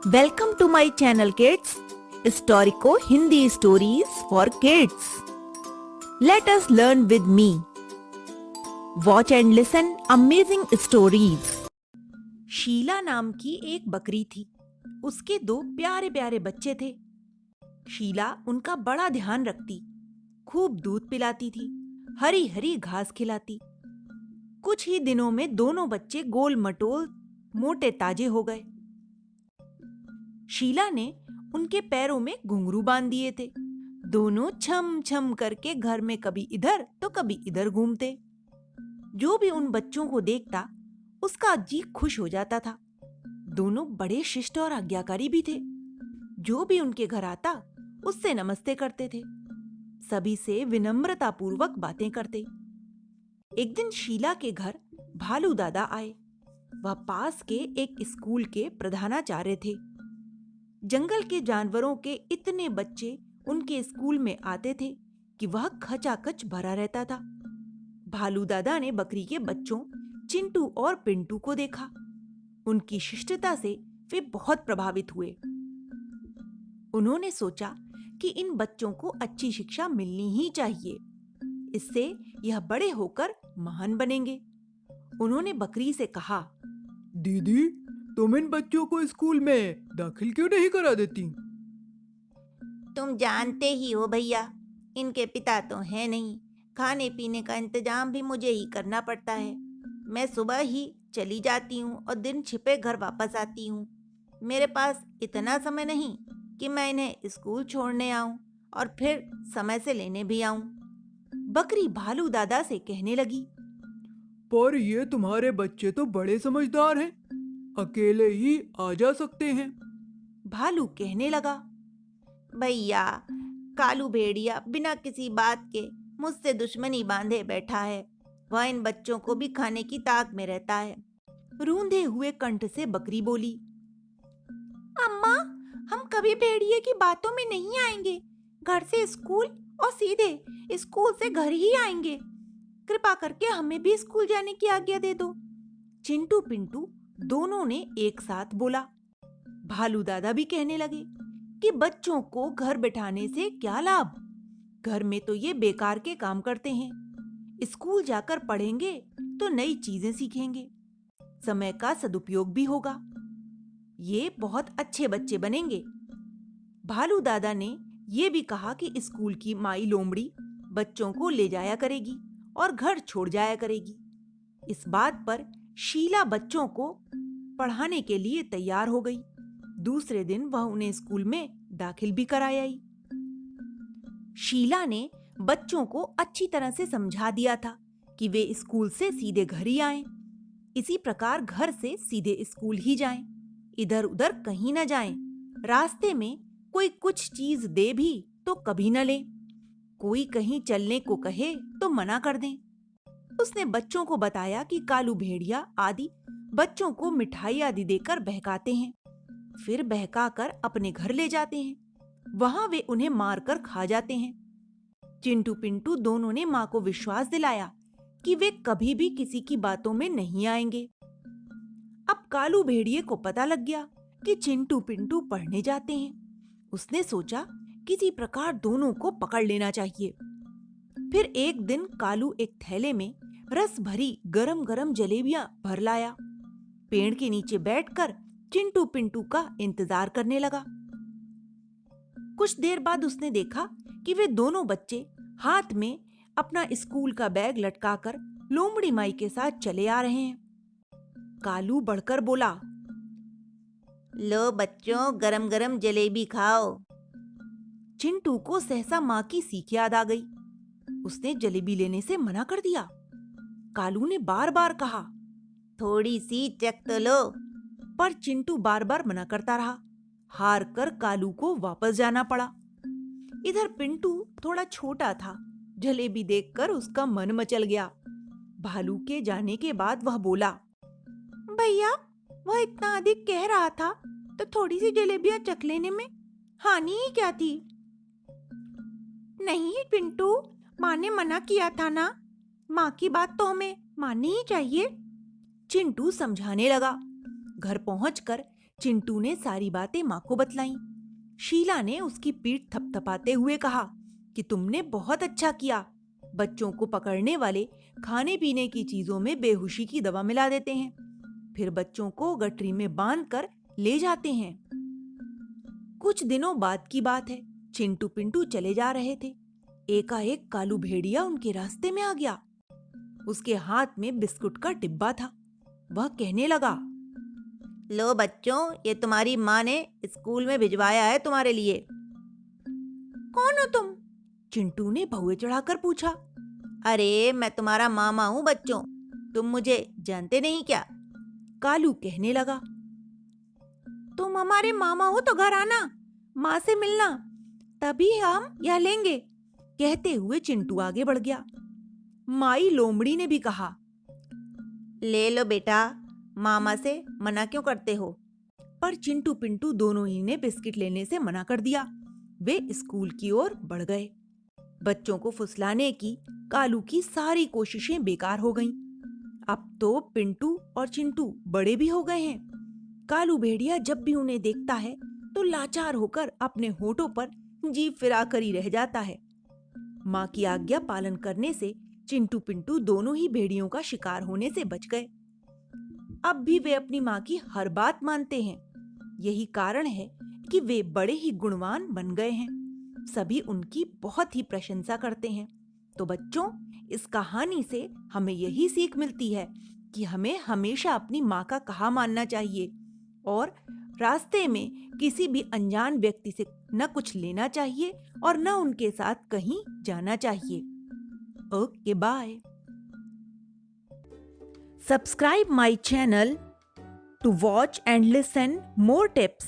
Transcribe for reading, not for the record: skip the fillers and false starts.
Welcome to my channel kids स्टोरिको Hindi stories for kids. Let us learn with me. Watch and listen amazing stories. Sheela नाम की एक बकरी थी। उसके दो प्यारे प्यारे बच्चे थे। शीला उनका बड़ा ध्यान रखती, खूब दूध पिलाती थी, हरी हरी घास खिलाती। कुछ ही दिनों में दोनों बच्चे गोल मटोल मोटे ताजे हो गए। शीला ने उनके पैरों में घुंघरू बांध दिए थे। दोनों छम छम करके घर में कभी इधर तो कभी इधर घूमते। जो भी उन बच्चों को देखता उसका जी खुश हो जाता था। दोनों बड़े शिष्ट और आज्ञाकारी भी थे। जो भी उनके घर आता उससे नमस्ते करते थे, सभी से विनम्रता पूर्वक बातें करते। एक दिन शीला के घर भालू दादा आए। वह पास के एक स्कूल के प्रधानाचार्य थे। जंगल के जानवरों के इतने बच्चे उनके स्कूल में आते थे कि वह खचाखच भरा रहता था। भालू दादा ने बकरी के बच्चों चिंटू और पिंटू को देखा। उनकी शिष्टता से वे बहुत प्रभावित हुए। उन्होंने सोचा कि इन बच्चों को अच्छी शिक्षा मिलनी ही चाहिए, इससे यह बड़े होकर महान बनेंगे। उन्होंने बकरी से कहा, दीदी, तुम इन बच्चों को स्कूल में दाखिल क्यों नहीं करा देती? तुम जानते ही हो भैया, इनके पिता तो हैं नहीं। खाने पीने का इंतजाम भी मुझे ही करना पड़ता है। मैं सुबह ही चली जाती हूँ और दिन छिपे घर वापस आती हूँ। मेरे पास इतना समय नहीं कि मैं इन्हें स्कूल छोड़ने आऊँ और फिर समय से लेने भी आऊँ। बकरी भालू दादा से कहने लगी, पर ये तुम्हारे बच्चे तो बड़े समझदार हैं, अकेले ही आ जा सकते हैं। भालू कहने लगा, भैया, कालू भेड़िया बिना किसी बात के मुझसे दुश्मनी बांधे बैठा है। वह इन बच्चों को भी खाने की ताक में रहता है। रूंधे हुए कंठ से बकरी बोली, अम्मा, हम कभी भेड़िए की बातों में नहीं आएंगे। घर से स्कूल और सीधे स्कूल से घर ही आएंगे। कृपा करके हमें भी स्कूल जाने की आज्ञा दे दो। चिंटू पिंटू दोनों ने एक साथ बोला। भालू दादा भी कहने लगे कि बच्चों को घर बिठाने से क्या लाभ, घर में तो ये बेकार के काम करते हैं। स्कूल जाकर पढ़ेंगे तो नई चीजें सीखेंगे, समय का सदुपयोग भी होगा। ये बहुत अच्छे बच्चे बनेंगे। भालू दादा ने ये भी कहा कि स्कूल की माई लोमड़ी बच्चों को ले जाया करेगी और घर छोड़ जाया करेगी। इस बात पर शीला बच्चों को पढ़ाने के लिए तैयार हो गई। दूसरे दिन वह उन्हें स्कूल में दाखिल भी कराई आई। शीला ने बच्चों को अच्छी तरह से समझा दिया था कि वे स्कूल से सीधे घर ही आएं। इसी प्रकार घर से सीधे स्कूल ही जाएं, इधर उधर कहीं न जाएं। रास्ते में कोई कुछ चीज दे भी तो कभी न ले। कोई कहीं चलने को कहे तो मना कर दें। उसने बच्चों को बताया कि कालू भेड़िया आदि बच्चों को मिठाई आदि देकर बहकाते हैं, फिर बहकाकर अपने घर ले जाते हैं। वहां वे उन्हें मारकर खा जाते हैं। चिंटू पिंटू दोनों ने मां को विश्वास दिलाया कि वे कभी भी किसी की बातों में नहीं आएंगे। अब कालू भेड़िए को पता लग गया कि चिंटू पिंटू पढ़ने जाते हैं। उसने सोचा किसी प्रकार दोनों को पकड़ लेना चाहिए। फिर एक दिन कालू एक थैले में रस भरी गरम गरम जलेबियां भर लाया। पेड़ के नीचे बैठकर चिंटू पिंटू का इंतजार करने लगा। कुछ देर बाद उसने देखा कि वे दोनों बच्चे हाथ में अपना स्कूल का बैग लटकाकर लोमड़ी माई के साथ चले आ रहे हैं। कालू बढ़कर बोला, लो बच्चों, गरम गरम जलेबी खाओ। चिंटू को सहसा मां की सीख याद आ गई। उसने जलेबी लेने से मना कर दिया। कालू ने बार बार कहा, थोड़ी सी चख तो लो। पर चिंटू बार बार मना करता रहा। हार कर कालू को वापस जाना पड़ा। इधर पिंटू थोड़ा छोटा था। जलेबी देखकर उसका मन मचल गया। भालू के जाने के बाद वह बोला, भैया, वह इतना अधिक कह रहा था तो थोड़ी सी जलेबियां चख लेने में हानि ही क्या थी। नहीं पिंटू, माँ ने मना किया था ना। माँ की बात तो हमें माननी ही चाहिए। चिंटू समझाने लगा। घर पहुंचकर चिंटू ने सारी बातें माँ को बतलाईं। शीला ने उसकी पीठ थपथपाते हुए कहा कि तुमने बहुत अच्छा किया। बच्चों को पकड़ने वाले खाने पीने की चीजों में बेहोशी की दवा मिला देते हैं, फिर बच्चों को गठरी में बांधकर ले जाते हैं। कुछ दिनों बाद की बात है। चिंटू पिंटू चले जा रहे थे। एकाएक कालू भेड़िया उनके रास्ते में आ गया। उसके हाथ में बिस्कुट का डिब्बा था। वह कहने लगा, लो बच्चों, ये तुम्हारी माँ ने स्कूल में भिजवाया है तुम्हारे लिए। कौन हो तुम? चिंटू ने भौए चढ़ाकर पूछा। अरे मैं तुम्हारा मामा हूँ बच्चों, तुम मुझे जानते नहीं क्या? कालू कहने लगा। तुम हमारे मामा हो तो घर आना, माँ से मिलना, तभी हम यह लेंगे। कहते हुए चिंटू आगे बढ़ गया। माई लोमड़ी ने भी कहा, ले लो बेटा, मामा से मना क्यों करते हो? पर चिंटू पिंटू दोनों ही ने बिस्किट लेने से मना कर दिया। वे स्कूल की ओर बढ़ गए। बच्चों को फुसलाने की कालू की सारी कोशिशें बेकार हो गईं। अब तो पिंटू और चिंटू बड़े भी हो गए हैं। कालू भेड़िया जब भी उन्हें देखता है तो लाचार होकर अपने होठों पर जीभ फिराकर ही रह जाता है। माँ की आज्ञा पालन करने से चिंटू पिंटू दोनों ही भेड़ियों का शिकार होने से बच गए। अब भी वे अपनी माँ की हर बात मानते हैं। यही कारण है कि वे बड़े ही गुणवान बन गए हैं। सभी उनकी बहुत ही प्रशंसा करते हैं। तो बच्चों, इस कहानी से हमें यही सीख मिलती है कि हमें हमेशा अपनी माँ का कहा मानना चाहिए और रास्ते में किसी भी अनजान व्यक्ति से न कुछ लेना चाहिए और न उनके साथ कहीं जाना चाहिए। Okay, bye. Subscribe my channel to watch and listen more tips.